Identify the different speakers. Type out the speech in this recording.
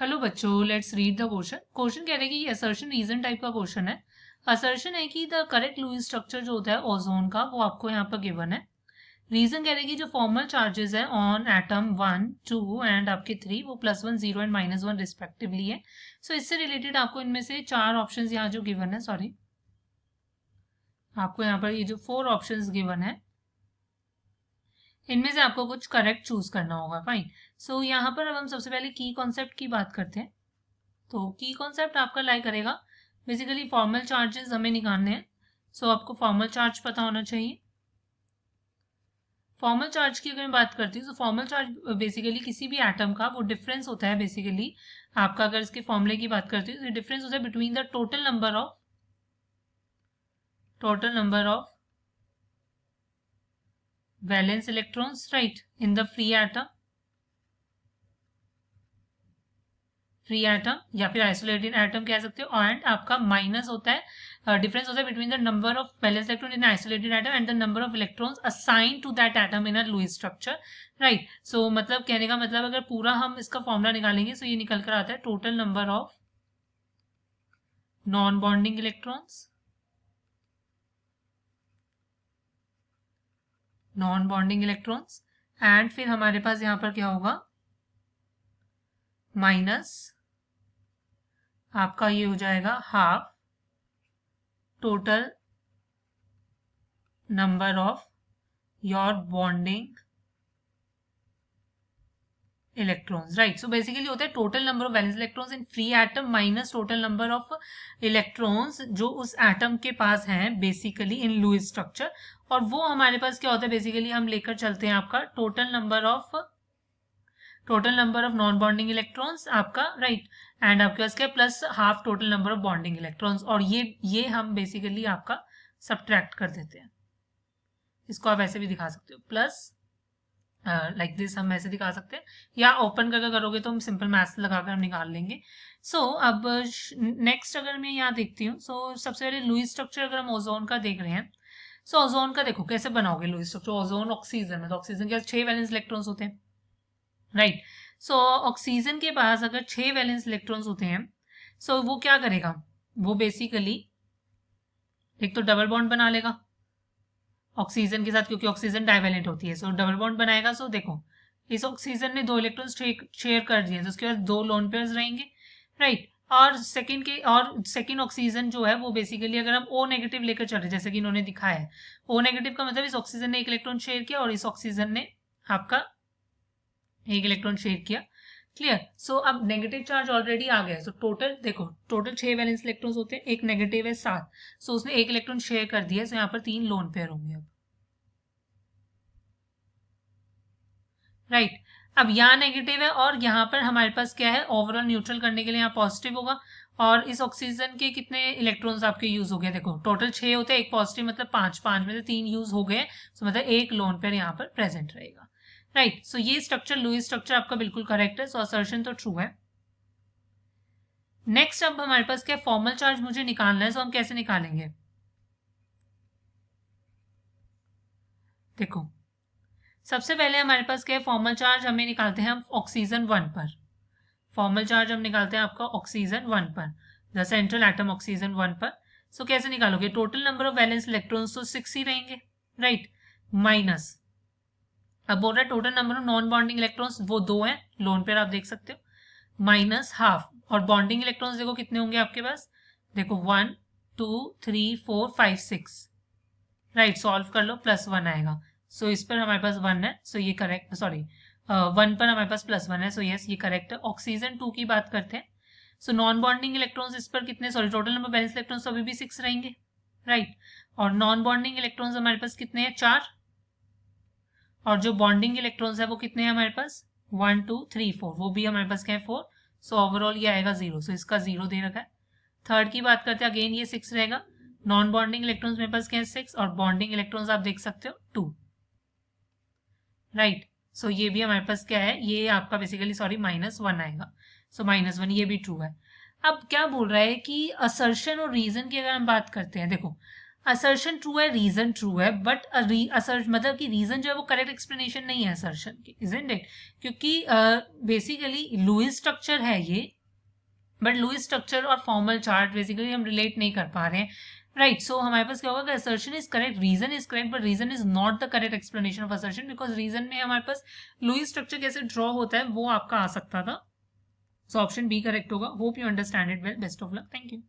Speaker 1: Hello बच्चों, let's read the question. Question कह रहे हैं कि ये असर्शन रीजन टाइप का क्वेश्चन है। असर्शन है कि द करेक्ट लुईस स्ट्रक्चर जो होता है ओजोन का वो आपको यहाँ पर गिवन है। रीजन कह रहे हैं कि जो फॉर्मल चार्जेस है ऑन एटम 1, 2 एंड आपके 3 वो +1, 0 एंड -1 रिस्पेक्टिवली है। सो इससे रिलेटेड आपको इनमें से 4 ऑप्शन यहाँ जो गिवन है, सॉरी आपको यहाँ पर ये जो 4 ऑप्शन गिवन है इनमें से आपको कुछ करेक्ट चूज करना होगा। फाइन। सो यहाँ पर अब हम सबसे पहले की कॉन्सेप्ट की बात करते हैं। तो की कॉन्सेप्ट आपका लाई करेगा बेसिकली फॉर्मल चार्जेस हमें निकालने हैं। सो आपको फॉर्मल चार्ज पता होना चाहिए। फॉर्मल चार्ज की अगर मैं बात करती हूँ तो फॉर्मल चार्ज बेसिकली किसी भी एटम का वो डिफरेंस होता है। बेसिकली आपका अगर इसके फॉर्मूले की बात करती हूँ तो डिफरेंस होता है between the total number of valence electrons right in the free atom या फिर आइसोलेटेड एटम कह सकते हो। एंड आपका माइनस होता है डिफरेंस होता है between the number of valence electron in isolated atom and the number of electrons assign to that atom in a Lewis structure right. So मतलब कहने का मतलब अगर पूरा हम इसका फॉर्मूला निकालेंगे तो ये निकल कर आता है total number of non bonding electrons and फिर हमारे पास यहाँ पर क्या होगा माइनस आपका ये हो जाएगा half total number of your bonding electrons right. So basically होता है total number of valence electrons in free atom minus total number of electrons जो उस एटम के पास हैं बेसिकली इन लुईस स्ट्रक्चर। और वो हमारे पास क्या होता है बेसिकली हम लेकर चलते हैं आपका total number of non bonding electrons आपका राइट एंड आपके पास क्या plus half total number of bonding electrons और ये हम बेसिकली आपका सब्ट्रैक्ट कर देते हैं। इसको आप ऐसे भी दिखा सकते हो प्लस लाइक दिस हम ऐसे दिखा सकते हैं या ओपन करके करोगे तो हम सिंपल मैथ्स लगाकर हम निकाल लेंगे। सो अब नेक्स्ट अगर मैं यहाँ देखती हूँ सबसे पहले लुईस स्ट्रक्चर अगर हम ओजोन का देख रहे हैं। ओजोन का देखो कैसे बनाओगे लुईस स्ट्रक्चर। ओजोन ऑक्सीजन है तो ऑक्सीजन के 6 वैलेंस इलेक्ट्रॉन्स होते हैं राइट। सो ऑक्सीजन के पास अगर 6 वैलेंस इलेक्ट्रॉन्स होते हैं वो क्या करेगा वो बेसिकली एक तो डबल बॉन्ड बना लेगा ऑक्सीजन के साथ क्योंकि ऑक्सीजन डाइवेलेंट होती है। डबल बॉन्ड बनाएगा। देखो इस ऑक्सीजन ने 2 इलेक्ट्रॉन्स शेयर कर दिए तो उसके बाद 2 लोन पेयर्स रहेंगे राइट। और सेकंड ऑक्सीजन जो है वो बेसिकली अगर हम O नेगेटिव लेकर चल रहे जैसे कि इन्होंने दिखाया है O नेगेटिव का मतलब इस ऑक्सीजन ने 1 इलेक्ट्रॉन शेयर किया और इस ऑक्सीजन ने आपका 1 इलेक्ट्रॉन शेयर किया। क्लियर। अब नेगेटिव चार्ज ऑलरेडी आ गया है। टोटल देखो टोटल 6 वैलेंस इलेक्ट्रॉन्स होते हैं, एक नेगेटिव है 7। उसने 1 इलेक्ट्रॉन शेयर कर दिया यहाँ पर 3 लोन पेयर होंगे अब राइट। अब यहाँ नेगेटिव है और यहाँ पर हमारे पास क्या है ओवरऑल न्यूट्रल करने के लिए यहाँ पॉजिटिव होगा और इस ऑक्सीजन के कितने इलेक्ट्रॉन्स आपके यूज हो गए देखो टोटल 6 होते हैं, एक पॉजिटिव मतलब 5 में से 3 यूज हो गए मतलब एक लोन पेयर यहाँ पर प्रेजेंट रहेगा राइट। ये स्ट्रक्चर लुईस स्ट्रक्चर आपका बिल्कुल करेक्ट है। असर्शन तो ट्रू है। नेक्स्ट अब हमारे पास क्या फॉर्मल चार्ज मुझे निकालना है हम कैसे निकालेंगे देखो सबसे पहले हमारे पास क्या है फॉर्मल चार्ज हमें निकालते हैं हम ऑक्सीजन 1 पर। फॉर्मल चार्ज हम निकालते हैं आपका ऑक्सीजन 1 पर द सेंट्रल एटम ऑक्सीजन 1 पर। कैसे निकालोगे total number of valence electrons तो 6 ही रहेंगे राइट माइनस अब बोल रहा है total number of non bonding electrons वो 2 हैं लोन पेयर आप देख सकते हो माइनस हाफ और बॉन्डिंग इलेक्ट्रॉन्स देखो कितने होंगे आपके पास देखो 1 2 3 4 5 6 राइट। सॉल्व कर लो +1 आएगा। इस पर हमारे पास 1 है ये करेक्ट सॉरी 1 पर हमारे पास +1 है यस ये करेक्ट है। ऑक्सीजन 2 की बात करते हैं नॉन बॉन्डिंग इलेक्ट्रॉन्स इस पर कितने sorry total number balance electrons अभी भी 6 रहेंगे राइट। और नॉन बॉन्डिंग इलेक्ट्रॉन्स हमारे पास कितने हैं 4 और जो बॉन्डिंग इलेक्ट्रॉन्स है वो कितने हैं हमारे पास 1 2 3 4 वो भी हमारे पास क्या है 4। ओवरऑल ये आएगा 0 इसका 0 दे रखा है। थर्ड की बात करते हैं अगेन ये 6 रहेगा नॉन बॉन्डिंग इलेक्ट्रॉन्स मेरे पास क्या है 6 और बॉन्डिंग इलेक्ट्रॉन्स आप देख सकते हो 2 राइट। ये भी हमारे पास क्या है ये आपका बेसिकली सॉरी -1 आएगा। -1 ये भी ट्रू है। अब क्या बोल रहा है कि असर्शन और रीजन की अगर हम बात करते हैं देखो असर्शन ट्रू है, रीजन ट्रू है, बट मतलब कि रीजन जो है वो करेक्ट एक्सप्लेनेशन नहीं है असर्शन की, इजंट इट? क्योंकि बेसिकली लुईस स्ट्रक्चर है ये, बट लुईस स्ट्रक्चर और फॉर्मल चार्ट बेसिकली हम रिलेट नहीं कर पा रहे हैं, राइट? सो हमारे पास क्या होगा कि assertion is correct, reason is correct, but reason is not the correct explanation of assertion, because reason में हमारे पास लुईस स्ट्रक्चर कैसे ड्रॉ होता है वो आपका आ सकता था। सो ऑप्शन बी करेक्ट होगा। Hope you understand it well. Best of luck. Thank you.